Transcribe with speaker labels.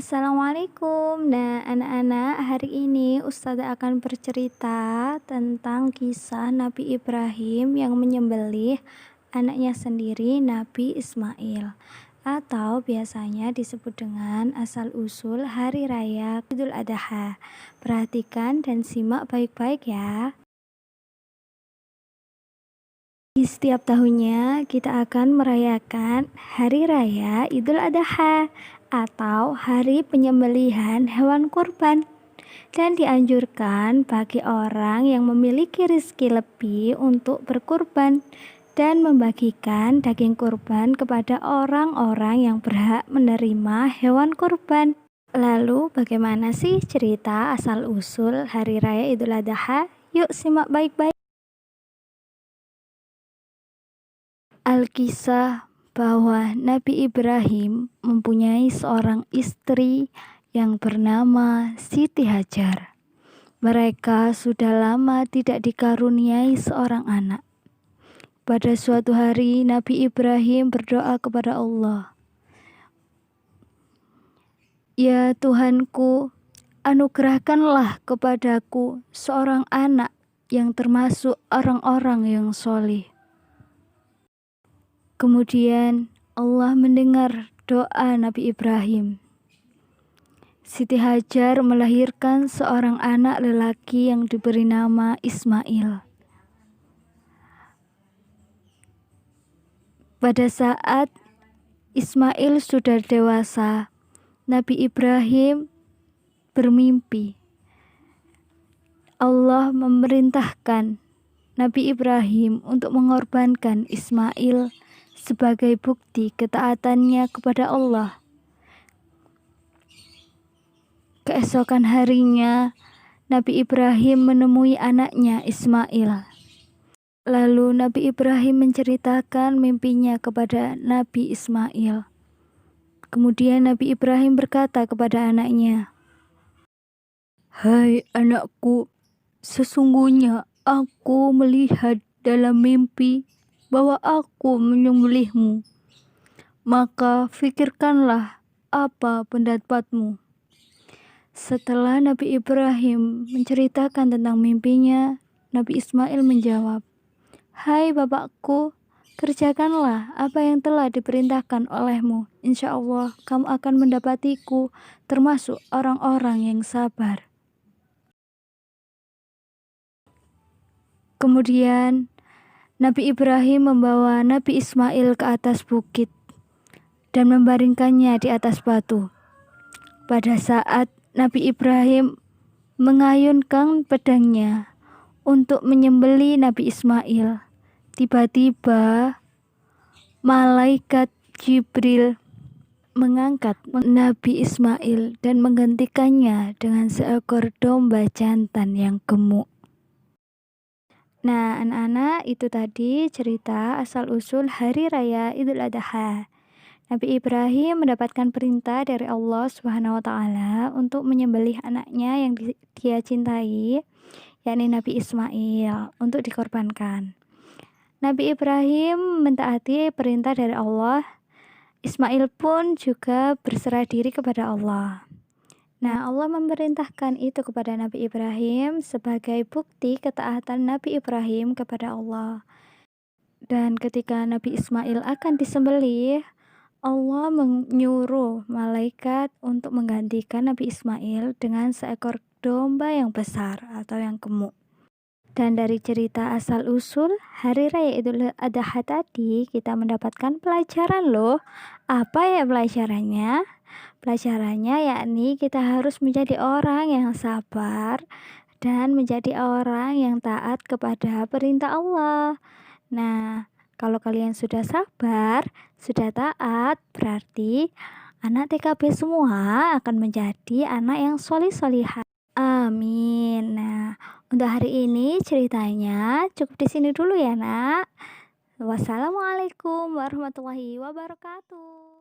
Speaker 1: Assalamualaikum. Nah, anak-anak, hari ini Ustazah akan bercerita tentang kisah Nabi Ibrahim yang menyembelih anaknya sendiri, Nabi Ismail, atau biasanya disebut dengan asal-usul Hari Raya Idul Adha. Perhatikan dan simak baik-baik ya. Di setiap tahunnya kita akan merayakan Hari Raya Idul Adha atau Hari Penyembelihan Hewan Kurban, dan dianjurkan bagi orang yang memiliki rezeki lebih untuk berkurban dan membagikan daging kurban kepada orang-orang yang berhak menerima hewan kurban. Lalu bagaimana sih cerita asal-usul Hari Raya Idul Adha? Yuk simak baik-baik. Alkisah bahwa Nabi Ibrahim mempunyai seorang istri yang bernama Siti Hajar. Mereka sudah lama tidak dikaruniai seorang anak. Pada suatu hari Nabi Ibrahim berdoa kepada Allah, "Ya Tuhanku, anugerahkanlah kepadaku seorang anak yang termasuk orang-orang yang soleh." Kemudian Allah mendengar doa Nabi Ibrahim. Siti Hajar melahirkan seorang anak lelaki yang diberi nama Ismail. Pada saat Ismail sudah dewasa, Nabi Ibrahim bermimpi. Allah memerintahkan Nabi Ibrahim untuk mengorbankan Ismail sebagai bukti ketaatannya kepada Allah. Keesokan harinya, Nabi Ibrahim menemui anaknya Ismail. Lalu Nabi Ibrahim menceritakan mimpinya kepada Nabi Ismail. Kemudian Nabi Ibrahim berkata kepada anaknya, "Hai anakku, sesungguhnya aku melihat dalam mimpi bahwa aku menyembelihmu. Maka fikirkanlah apa pendapatmu." Setelah Nabi Ibrahim menceritakan tentang mimpinya, Nabi Ismail menjawab, "Hai bapakku, kerjakanlah apa yang telah diperintahkan olehmu. Insya Allah kamu akan mendapatiku termasuk orang-orang yang sabar." Kemudian Nabi Ibrahim membawa Nabi Ismail ke atas bukit dan membaringkannya di atas batu. Pada saat Nabi Ibrahim mengayunkan pedangnya untuk menyembelih Nabi Ismail, tiba-tiba malaikat Jibril mengangkat Nabi Ismail dan menggantikannya dengan seekor domba jantan yang gemuk. Nah, anak-anak, itu tadi cerita asal-usul Hari Raya Idul Adha. Nabi Ibrahim mendapatkan perintah dari Allah Subhanahu wa Ta'ala untuk menyembelih anaknya yang dia cintai, yakni Nabi Ismail, untuk dikorbankan. Nabi Ibrahim mentaati perintah dari Allah. Ismail pun juga berserah diri kepada Allah. Nah, Allah memerintahkan itu kepada Nabi Ibrahim sebagai bukti ketaatan Nabi Ibrahim kepada Allah. Dan ketika Nabi Ismail akan disembelih, Allah menyuruh malaikat untuk menggantikan Nabi Ismail dengan seekor domba yang besar atau yang gemuk. Dan dari cerita asal-usul Hari Raya Idul Adha tadi, kita mendapatkan pelajaran loh. Apa ya pelajarannya? Pelajarannya yakni kita harus menjadi orang yang sabar dan menjadi orang yang taat kepada perintah Allah. Nah, kalau kalian sudah sabar, sudah taat, berarti anak TKB semua akan menjadi anak yang solih-solihah. Amin. Nah, untuk hari ini ceritanya cukup di sini dulu ya, Nak. Wassalamualaikum warahmatullahi wabarakatuh.